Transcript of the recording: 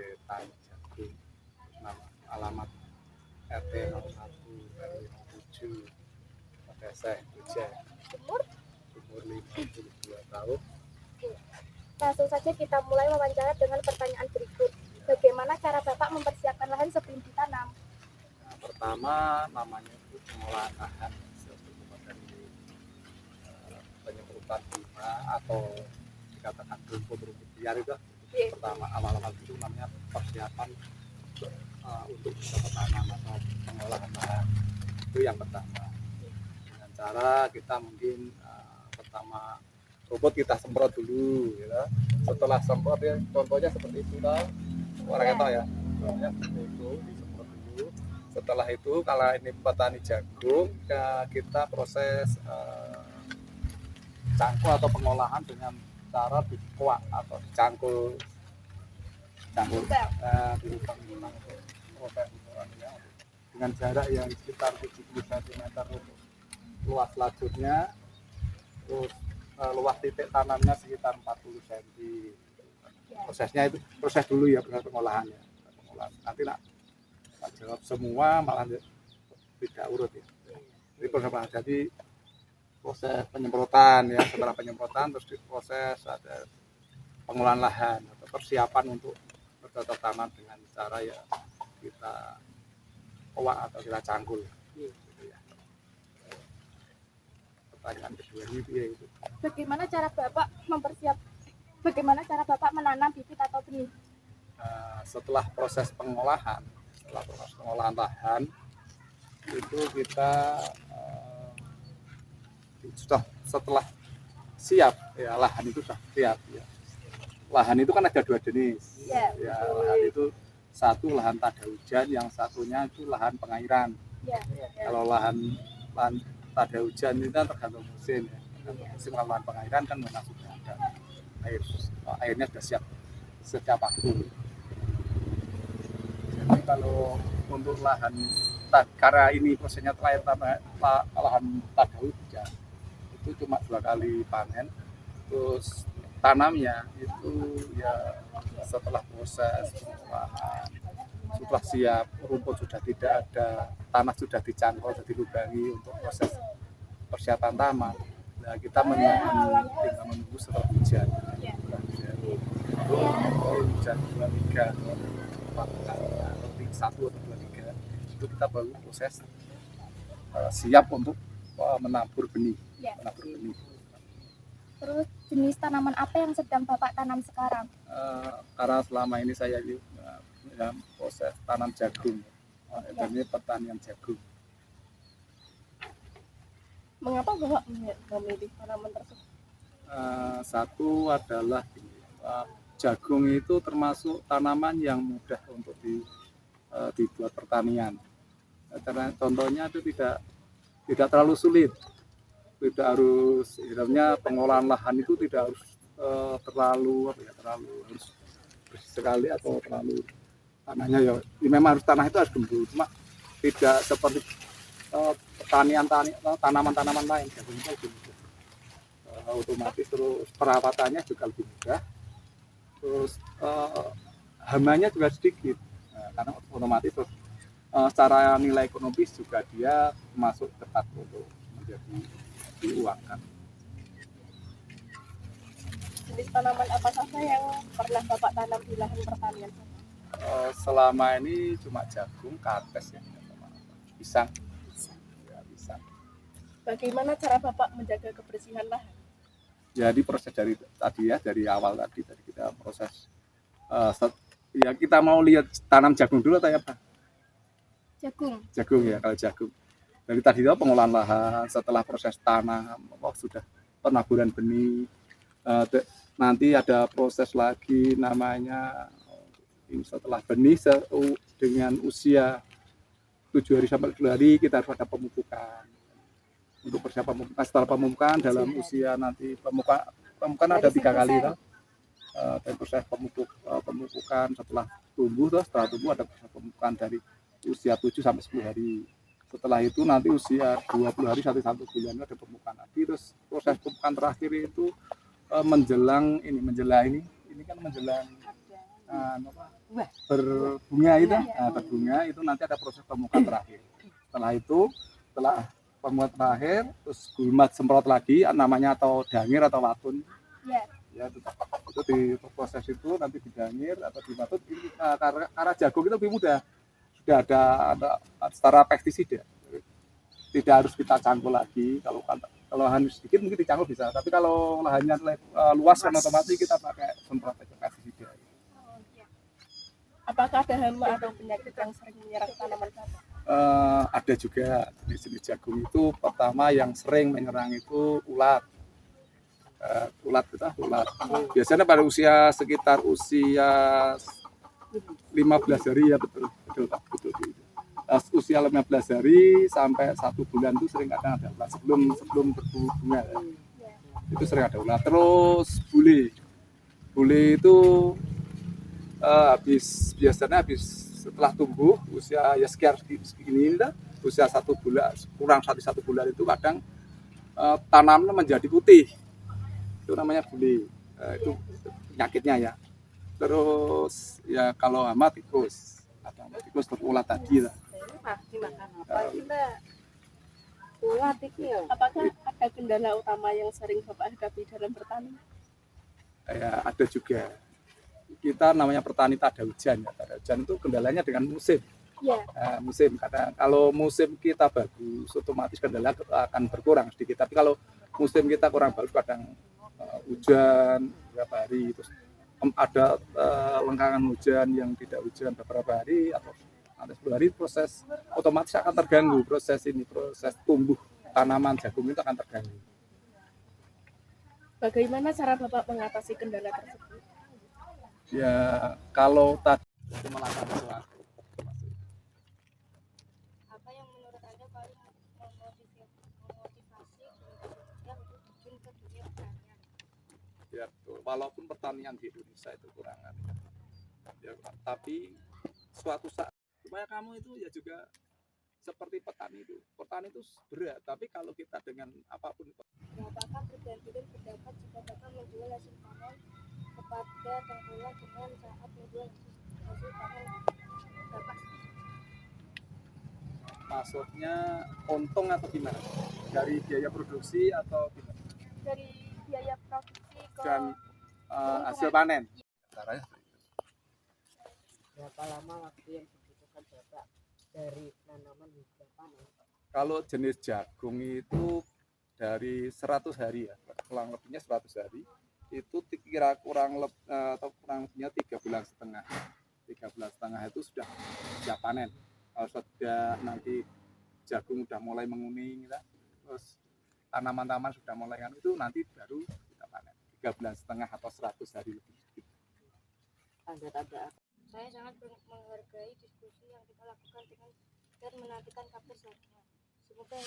sebagai tani jagung. Nama alamat RT 01 RW 07 Desa Bujeng, umur 52 tahun. Langsung saja kita mulai wawancara dengan pertanyaan berikut. Bagaimana cara Bapak mempersiapkan lahan sebelum ditanam? Nah, pertama namanya itu pengolahan lahan sebelum dari penyemprotan bunga atau dikatakan rumput-rumput liar itu. Pertama awal-awal itu namanya persiapan untuk bisa bertanam atau pengolahan lahan, itu yang pertama. Dengan cara kita mungkin pertama rumput kita semprot dulu, ya. Setelah semprot ya contohnya seperti itu lah, orang tahu ya, contohnya seperti itu disemprot dulu. Setelah itu kalau ini petani jagung kita proses cangkul atau pengolahan dengan cara dikuak atau dicangkul di lubang proses dengan jarak yang sekitar 70 cm untuk luas lajurnya, terus luas titik tanamnya sekitar 40 cm. Prosesnya itu proses dulu ya, proses pengolahannya. Nanti nak jawab semua malah tidak urut ya. Jadi proses penyemprotan ya, setelah penyemprotan terus diproses ada pengolahan lahan atau persiapan untuk bercocok tanam dengan cara ya kita kuak atau kita cangkul. Gitu ya. Pertanyaan kedua ini ya itu. Bagaimana cara Bapak menanam bibit atau benih? Setelah proses pengolahan lahan itu kita setelah siap ya, lahan itu sudah siap ya. Lahan itu kan ada dua jenis ya, lahan itu satu lahan tada hujan, yang satunya itu lahan pengairan. Kalau lahan tada hujan itu kan tergantung musim ya. Musim kalau lahan pengairan kan memang sudah ada airnya sudah siap setiap waktu. Jadi kalau untuk lahan karena ini prosesnya lahan tada hujan itu cuma 2 kali panen, terus tanamnya itu ya setelah proses pengolahan sudah siap, rumput sudah tidak ada, tanah sudah dicangkul, sudah dilubangi untuk proses persiapan tanam. Nah, kita tinggal menunggu setelah hujan. Hujan 2-3 atau 1 atau 2-3 itu kita baru proses siap untuk menabur benih. Terus jenis tanaman apa yang sedang Bapak tanam sekarang? Karena selama ini saya proses tanam jagung, dan ini pertanian jagung. Mengapa Bapak memilih tanaman tersebut? Satu adalah jagung itu termasuk tanaman yang mudah untuk dibuat pertanian. Karena contohnya itu tidak terlalu sulit, tidak harus istilahnya pengolahan lahan itu tidak harus terlalu harus bersih sekali atau terlalu tanahnya ya memang harus tanah itu harus gembur, cuma tidak seperti tanaman-tanaman lain. Jagung itu lebih mudah, otomatis, terus perawatannya juga lebih mudah, terus hamanya juga sedikit, karena otomatis terus secara nilai ekonomis juga dia masuk tepat untuk menjadi diuangkan. Jenis tanaman apa saja yang pernah Bapak tanam di lahan pertanian? Selama ini cuma jagung, kates ya, pisang. Bagaimana cara Bapak menjaga kebersihan lahan? Jadi proses dari awal tadi kita proses ya kita mau lihat tanam jagung dulu atau apa? Jagung ya, kalau jagung. Dari tadi itu pengolahan lahan, setelah proses tanam, sudah penaburan benih, nanti ada proses lagi namanya setelah benih dengan usia 7 hari sampai 10 hari kita harus ada pemupukan. Untuk persiapan pemupukan, setelah pemupukan dalam usia nanti pemupukan ada 3 kali kan? Dan proses pemupukan setelah tumbuh, setelah tumbuh ada proses pemupukan dari usia 7 sampai 10 hari. Setelah itu nanti usia 20 hari sampai 1 bulan ada pemupukan lagi. Terus proses pemupukan terakhir itu menjelang berbunga itu, berbunga itu nanti ada proses pemukaan terakhir. Setelah pemukaan terakhir, terus gulma semprot lagi, namanya atau dangir atau watun. Ya itu di proses itu nanti didangir atau dimatut. Karena jagung itu lebih mudah, sudah ada setara pestisida, tidak harus kita cangkul lagi. Kalau lahan sedikit mungkin dicangkul bisa, tapi kalau lahannya luas kan otomatis kita pakai semprot pestisida. Apakah ada hama atau penyakit yang sering menyerang tanaman Bapak? Ada juga jenis jagung itu. Pertama yang sering menyerang itu ulat. Ulat. Biasanya pada sekitar usia 15 hari ya, betul Pak, betul. Usia 15 hari sampai 1 bulan itu sering ada ulat sebelum berbunga ya. Itu sering ada ulat. Terus bule itu biasanya habis setelah tumbuh usia ya sekitar segini lah, usia 1 bulan kurang 1 bulan itu kadang tanamannya menjadi putih, itu namanya bule. Itu penyakitnya ya. Terus ya kalau hama tikus, ulat tadi lah. Dimakan apa Mbak? Ulat itu ya. Apakah ada kendala utama yang sering Bapak hadapi dalam bertani? Ya ada juga. Kita namanya petani tak ada hujan ya. Ada hujan itu kendalanya dengan musim. Ya. Musim. Kadang kalau musim kita bagus, otomatis kendala akan berkurang sedikit. Tapi kalau musim kita kurang bagus, kadang hujan beberapa hari, terus ada lengkangan hujan yang tidak hujan beberapa hari atau 10 hari, proses otomatis akan terganggu. Proses tumbuh tanaman jagung itu akan terganggu. Bagaimana cara Bapak mengatasi kendala tersebut? Ya kalau tadi melakukan sesuatu. Apa yang menurut Anda paling memotivasi untuk terjun ke dunia pertanian? Ya, walaupun pertanian di Indonesia itu kurang ya, tapi suatu saat supaya kamu itu ya juga seperti petani itu berat, tapi kalau kita dengan apapun. Apakah perbedaan pendapat jika Bapak menjual hasil panen kepada tengkulak dengan saat menjual hasil panen Bapak? Maksudnya untung atau gimana? Dari biaya produksi atau gimana? Dari biaya produksi ke Dan hasil panen. Berapa lama waktu yang dibutuhkan Bapak dari tanaman hingga panen? Kalau jenis jagung itu dari 100 hari ya, kurang lebihnya 100 hari. Itu kira kurang lebihnya 3,5 bulan. 3,5 bulan itu sudah siap panen. Kalau sudah nanti jagung sudah mulai menguning, terus tanaman-tanaman sudah mulai itu nanti baru kita panen. 3,5 bulan atau 100 hari lebih. Tanda-tanda apa? Saya sangat menghargai diskusi yang kita lakukan dan menantikan kabar selanjutnya. Semoga